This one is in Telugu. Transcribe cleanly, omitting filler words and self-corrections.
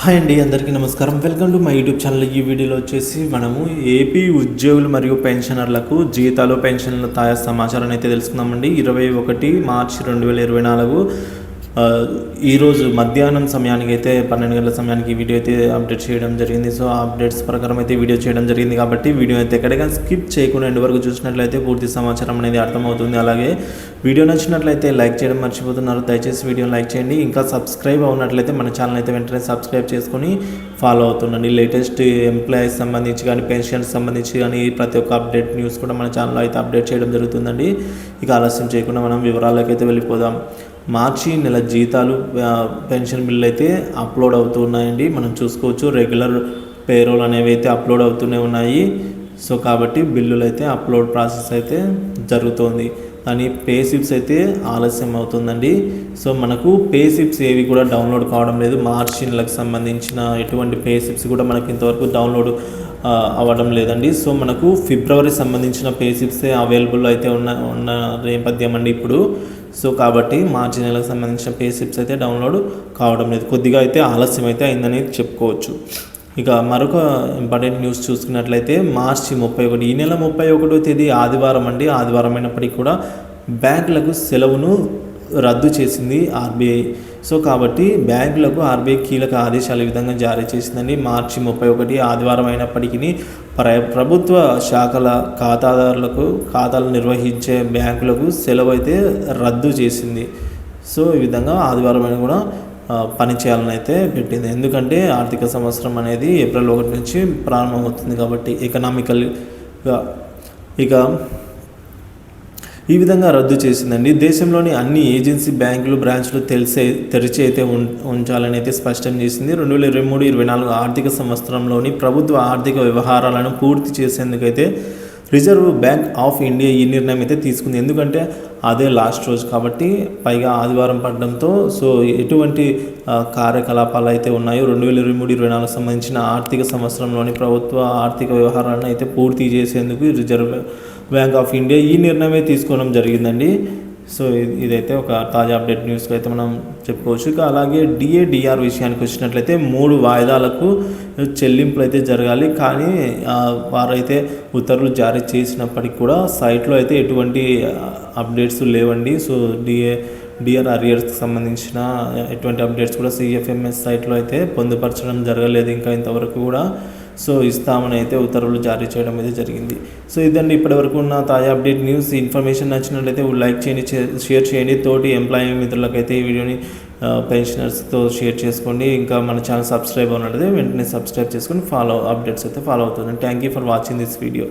హాయ్ అండి, అందరికీ నమస్కారం. Welcome to my YouTube channel. ఈ వీడియోలో వచ్చేసి మనము ఏపీ ఉద్యోగులు మరియు పెన్షనర్లకు జీతాలు పెన్షన్ల తాజా సమాచారాన్ని అయితే తెలుసుకుందామండి. 21 మార్చి 2024 ఈరోజు మధ్యాహ్నం సమయానికి అయితే 12 గంటల సమయానికి వీడియో అయితే అప్డేట్ చేయడం జరిగింది. సో ఆ అప్డేట్స్ ప్రకారం అయితే వీడియో చేయడం జరిగింది కాబట్టి వీడియో అయితే ఎక్కడికైనా స్కిప్ చేయకుండా ఎండ్ వరకు చూసినట్లయితే పూర్తి సమాచారం అనేది అర్థమవుతుంది. అలాగే వీడియో నచ్చినట్లయితే లైక్ చేయడం మర్చిపోతున్నారు. దయచేసి వీడియోని లైక్ చేయండి. ఇంకా సబ్స్క్రైబ్ అవునట్లయితే మన ఛానల్ అయితే వెంటనే సబ్స్క్రైబ్ చేసుకొని ఫాలో అవుతుండండి. లేటెస్ట్ ఎంప్లాయీస్ సంబంధించి కానీ పెన్షన్స్ సంబంధించి కానీ ప్రతి ఒక్క అప్డేట్ న్యూస్ కూడా మన ఛానల్లో అయితే అప్డేట్ చేయడం జరుగుతుందండి. ఇక ఆలస్యం చేయకుండా మనం వివరాలకు అయితే వెళ్ళిపోదాం. మార్చి నెల జీతాలు పెన్షన్ బిల్లు అయితే అప్లోడ్ అవుతున్నాయండి. మనం చూసుకోవచ్చు రెగ్యులర్ పేరోల్ అనేవి అయితే అప్లోడ్ అవుతూనే ఉన్నాయి. సో కాబట్టి బిల్లులు అయితే అప్లోడ్ ప్రాసెస్ అయితే జరుగుతోంది. కానీ పే స్లిప్స్ అయితే ఆలస్యం అవుతుందండి. సో మనకు పే స్లిప్స్ ఏవి కూడా డౌన్లోడ్ కావడం లేదు. మార్చి నెలకు సంబంధించిన ఎటువంటి పే స్లిప్స్ కూడా మనకి ఇంతవరకు డౌన్లోడ్ అవ్వడం లేదండి. సో మనకు ఫిబ్రవరి సంబంధించిన పే స్లిప్సే అవైలబుల్ అయితే ఉన్న నేపథ్యం అండి ఇప్పుడు. సో కాబట్టి మార్చి నెలకు సంబంధించిన పే స్లిప్స్ అయితే డౌన్లోడ్ కావడం లేదు. కొద్దిగా అయితే ఆలస్యం అయితే అయిందని చెప్పుకోవచ్చు. ఇక మరొక ఇంపార్టెంట్ న్యూస్ చూసుకున్నట్లయితే మార్చి 31 ఈ నెల 31వ తేదీ ఆదివారం అండి. ఆదివారం అయినప్పటికీ కూడా బ్యాంకులకు సెలవును రద్దు చేసింది ఆర్బీఐ. సో కాబట్టి బ్యాంకులకు ఆర్బీఐ కీలక ఆదేశాలు ఈ విధంగా జారీ చేసిందండి. మార్చి 31 ఆదివారం అయినప్పటికీ ప్రభుత్వ శాఖల ఖాతాలు నిర్వహించే బ్యాంకులకు సెలవు అయితే రద్దు చేసింది. సో ఈ విధంగా ఆదివారం అయినా కూడా పని చేయాలని అయితే పెట్టింది. ఎందుకంటే ఆర్థిక సంవత్సరం అనేది ఏప్రిల్ 1 నుంచి ప్రారంభమవుతుంది కాబట్టి ఎకనామికల్గా ఇక ఈ విధంగా రద్దు చేసిందండి. దేశంలోని అన్ని ఏజెన్సీ బ్యాంకులు బ్రాంచ్లు తెరిచి అయితే ఉంచాలని అయితే స్పష్టం చేసింది. 2023-24 ఆర్థిక సంవత్సరంలోని ప్రభుత్వ ఆర్థిక వ్యవహారాలను పూర్తి చేసేందుకైతే రిజర్వ్ బ్యాంక్ ఆఫ్ ఇండియా ఈ నిర్ణయం అయితే తీసుకుంది. ఎందుకంటే అదే లాస్ట్ రోజు కాబట్టి, పైగా ఆదివారం పడడంతో సో ఎటువంటి కార్యకలాపాలు అయితే ఉన్నాయో 2023-24 సంబంధించిన ఆర్థిక సంవత్సరంలోని ప్రభుత్వ ఆర్థిక వ్యవహారాలను అయితే పూర్తి చేసేందుకు రిజర్వ్ బ్యాంక్ ఆఫ్ ఇండియా ఈ నిర్ణయమే తీసుకోవడం జరిగిందండి. సో ఇదైతే ఒక తాజా అప్డేట్ న్యూస్గా అయితే మనం చెప్పుకోవచ్చు. ఇక అలాగే డిఆర్ విషయానికి వచ్చినట్లయితే 3 వాయిదాలకు చెల్లింపులు అయితే జరగాలి. కానీ వారైతే ఉత్తర్వులు జారీ చేసినప్పటికీ కూడా సైట్లో అయితే ఎటువంటి అప్డేట్స్ లేవండి. సో డిఆర్ అరియర్స్కి సంబంధించిన ఎటువంటి అప్డేట్స్ కూడా సిఎఫ్ఎంఎస్ సైట్లో అయితే పొందుపరచడం జరగలేదు ఇంకా ఇంతవరకు కూడా. సో ఇస్తామని అయితే ఉత్తర్వులు జారీ చేయడం అయితే జరిగింది. సో ఇదండి ఇప్పటివరకు ఉన్న తాజా అప్డేట్ న్యూస్. ఇన్ఫర్మేషన్ నచ్చినట్లయితే లైక్ చేయండి, షేర్ చేయండి. తోటి ఎంప్లాయీ మిత్రులకైతే ఈ వీడియోని పెన్షనర్స్తో షేర్ చేసుకోండి. ఇంకా మన ఛానల్ సబ్స్క్రైబ్ అన్నట్లయితే వెంటనే సబ్స్క్రైబ్ చేసుకొని అప్డేట్స్ అయితే ఫాలో అవుతుంది. Thank you for watching this video.